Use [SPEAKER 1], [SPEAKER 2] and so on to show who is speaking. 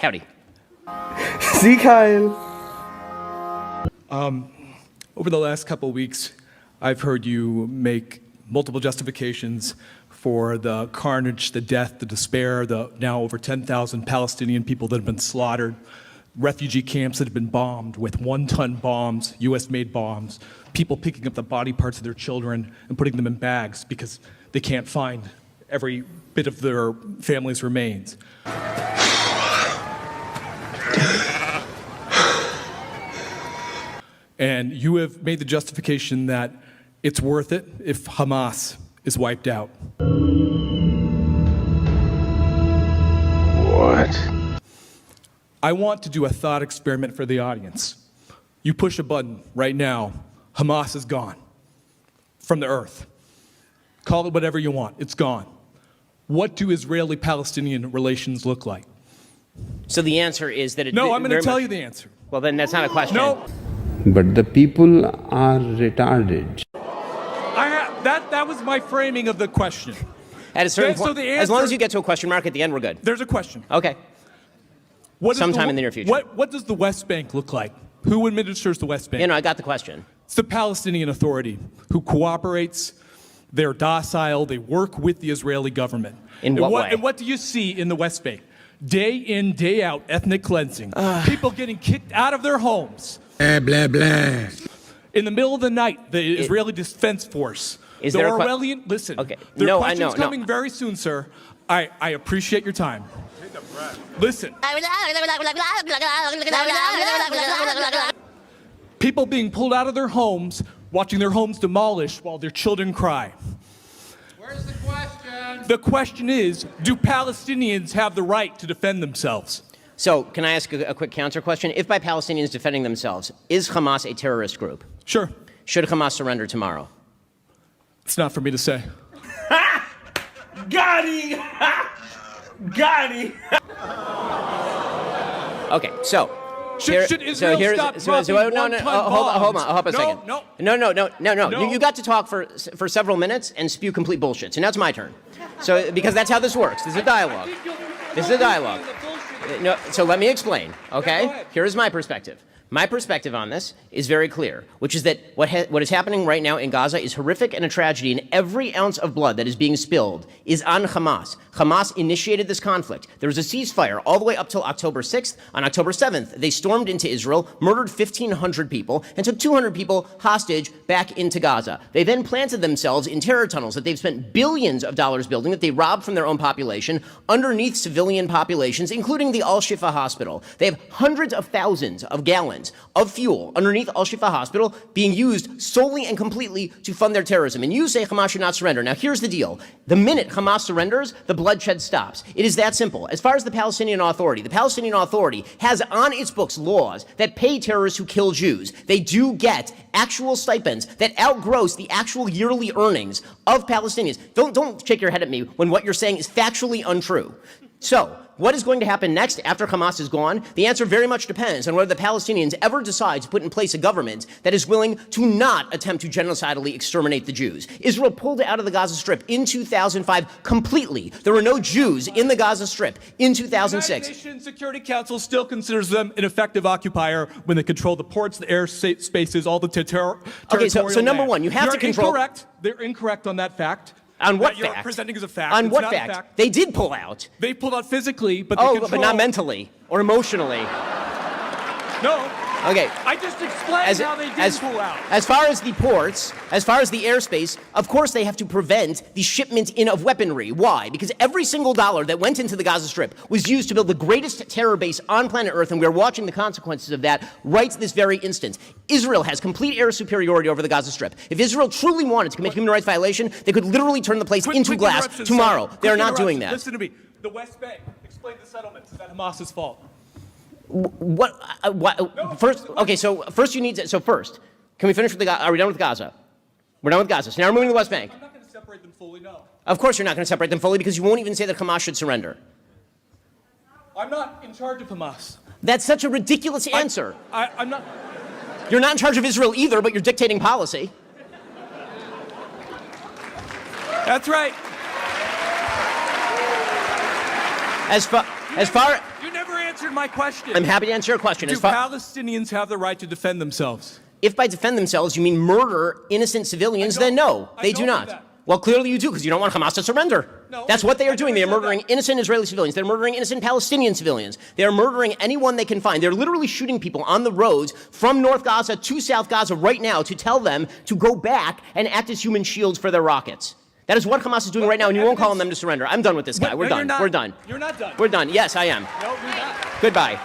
[SPEAKER 1] Howdy.
[SPEAKER 2] See, Kyle.
[SPEAKER 3] Over the last couple of weeks, I've heard you make multiple justifications for the carnage, the death, the despair, the now over 10,000 Palestinian people that have been slaughtered, refugee camps that have been bombed with one-ton bombs, US-made bombs, people picking up the body parts of their children and putting them in bags because they can't find every bit of their family's remains. And you have made the justification that it's worth it if Hamas is wiped out.
[SPEAKER 2] What?
[SPEAKER 3] I want to do a thought experiment for the audience. You push a button right now, Hamas is gone from the earth. Call it whatever you want, it's gone. What do Israeli-Palestinian relations look like?
[SPEAKER 1] So the answer is that it...
[SPEAKER 3] No, I'm going to tell you the answer.
[SPEAKER 1] Well, then that's not a question.
[SPEAKER 3] No.
[SPEAKER 2] But the people are retarded.
[SPEAKER 3] That was my framing of the question.
[SPEAKER 1] At a certain
[SPEAKER 3] So
[SPEAKER 1] point,
[SPEAKER 3] the
[SPEAKER 1] as long
[SPEAKER 3] answer-
[SPEAKER 1] as you get to a question mark at the end, we're good.
[SPEAKER 3] There's a question.
[SPEAKER 1] Okay. Sometime in the near future.
[SPEAKER 3] What does the West Bank look like? Who administers the West Bank?
[SPEAKER 1] You know, I got the question.
[SPEAKER 3] It's the Palestinian Authority who cooperates. They're docile. They work with the Israeli government.
[SPEAKER 1] In what way?
[SPEAKER 3] And what do you see in the West Bank? Day in, day out, ethnic cleansing. People getting kicked out of their homes.
[SPEAKER 2] Blah, blah, blah.
[SPEAKER 3] In the middle of the night, the Israeli Defense Force.
[SPEAKER 1] Is
[SPEAKER 3] the
[SPEAKER 1] there a
[SPEAKER 3] Orwellian, listen,
[SPEAKER 1] Okay.
[SPEAKER 3] there
[SPEAKER 1] No,
[SPEAKER 3] are
[SPEAKER 1] I
[SPEAKER 3] questions
[SPEAKER 1] know,
[SPEAKER 3] coming very soon, sir. I appreciate your time. Listen. People being pulled out of their homes, watching their homes demolished while their children cry.
[SPEAKER 4] Where's the question?
[SPEAKER 3] The question is, do Palestinians have the right to defend themselves?
[SPEAKER 1] So, can I ask a quick counter question? If by Palestinians defending themselves, is Hamas a terrorist group?
[SPEAKER 3] Sure.
[SPEAKER 1] Should Hamas surrender tomorrow?
[SPEAKER 3] It's not for me to say.
[SPEAKER 4] Got him! Got him!
[SPEAKER 1] Okay, so...
[SPEAKER 3] Should Israel stop dropping one-ton bombs?
[SPEAKER 1] Hold on a second.
[SPEAKER 3] No.
[SPEAKER 1] You got to talk for several minutes and spew complete bullshit. So now it's my turn. So, because that's how this works. This is a dialogue. No, so let me explain, okay? Here is my perspective. My perspective on this is very clear, which is that what is happening right now in Gaza is horrific and a tragedy, and every ounce of blood that is being spilled is on Hamas. Hamas initiated this conflict. There was a ceasefire all the way up till October 6th. On October 7th, they stormed into Israel, murdered 1,500 people, and took 200 people hostage back into Gaza. They then planted themselves in terror tunnels that they've spent billions of dollars building, that they robbed from their own population, underneath civilian populations, including the Al-Shifa hospital. They have hundreds of thousands of gallons of fuel underneath Al-Shifa hospital being used solely and completely to fund their terrorism. And you say Hamas should not surrender. Now, here's the deal. The minute Hamas surrenders, the bloodshed stops. It is that simple. As far as the Palestinian Authority has on its books laws that pay terrorists who kill Jews. They do get actual stipends that outgross the actual yearly earnings of Palestinians. Don't shake your head at me when what you're saying is factually untrue. So, what is going to happen next after Hamas is gone? The answer very much depends on whether the Palestinians ever decide to put in place a government that is willing to not attempt to genocidally exterminate the Jews. Israel pulled out of the Gaza Strip in 2005 completely. There were no Jews in the Gaza Strip in 2006.
[SPEAKER 3] The United Nations Security Council still considers them an effective occupier when they control the ports, the air spaces, all the territorial
[SPEAKER 1] Okay, so number one, you have to control...
[SPEAKER 3] Incorrect. They're incorrect on that fact.
[SPEAKER 1] On what
[SPEAKER 3] that
[SPEAKER 1] fact?
[SPEAKER 3] You're presenting as a fact.
[SPEAKER 1] On
[SPEAKER 3] it's
[SPEAKER 1] what
[SPEAKER 3] not
[SPEAKER 1] fact?
[SPEAKER 3] A fact?
[SPEAKER 1] They did pull out.
[SPEAKER 3] They pulled out physically, but they control...
[SPEAKER 1] but not mentally or emotionally.
[SPEAKER 3] No.
[SPEAKER 1] Okay.
[SPEAKER 3] I just explained how they did pull out.
[SPEAKER 1] As far as the ports, as far as the airspace, of course they have to prevent the shipment in of weaponry. Why? Because every single dollar that went into the Gaza Strip was used to build the greatest terror base on planet Earth, and we're watching the consequences of that right this very instant. Israel has complete air superiority over the Gaza Strip. If Israel truly wanted to commit human rights violation, they could literally turn the place into glass tomorrow. They are not doing that.
[SPEAKER 3] Listen to me. The West Bank, explain the settlements. Is that Hamas's fault?
[SPEAKER 1] What first, okay, so first you need to, first, can we finish with are we done with Gaza? We're done with Gaza. So now we're moving to the West Bank.
[SPEAKER 3] I'm not going to separate them fully, no.
[SPEAKER 1] Of course you're not going to separate them fully because you won't even say that Hamas should surrender.
[SPEAKER 3] I'm not in charge of Hamas.
[SPEAKER 1] That's such a ridiculous answer.
[SPEAKER 3] I'm not.
[SPEAKER 1] You're not in charge of Israel either, but you're dictating policy.
[SPEAKER 3] That's right.
[SPEAKER 1] As far
[SPEAKER 3] You never answered my question.
[SPEAKER 1] I'm happy to answer your question.
[SPEAKER 3] Do
[SPEAKER 1] As far-
[SPEAKER 3] Palestinians have the right to defend themselves?
[SPEAKER 1] If by defend themselves you mean murder innocent civilians, then no, they do
[SPEAKER 3] don't mean
[SPEAKER 1] not.
[SPEAKER 3] that.
[SPEAKER 1] Well, clearly you do, because you don't want Hamas to surrender.
[SPEAKER 3] No,
[SPEAKER 1] That's what they
[SPEAKER 3] I
[SPEAKER 1] are doing.
[SPEAKER 3] never
[SPEAKER 1] They are
[SPEAKER 3] said
[SPEAKER 1] murdering
[SPEAKER 3] that.
[SPEAKER 1] innocent Israeli civilians. They're murdering innocent Palestinian civilians. They are murdering anyone they can find. They're literally shooting people on the roads from North Gaza to South Gaza right now to tell them to go back and act as human shields for their rockets. That is what Hamas is doing right now, and you won't call on them to surrender. I'm done with this guy. We're done. We're done.
[SPEAKER 3] You're not done.
[SPEAKER 1] We're done. Yes, I am.
[SPEAKER 3] No, you're not.
[SPEAKER 1] Goodbye.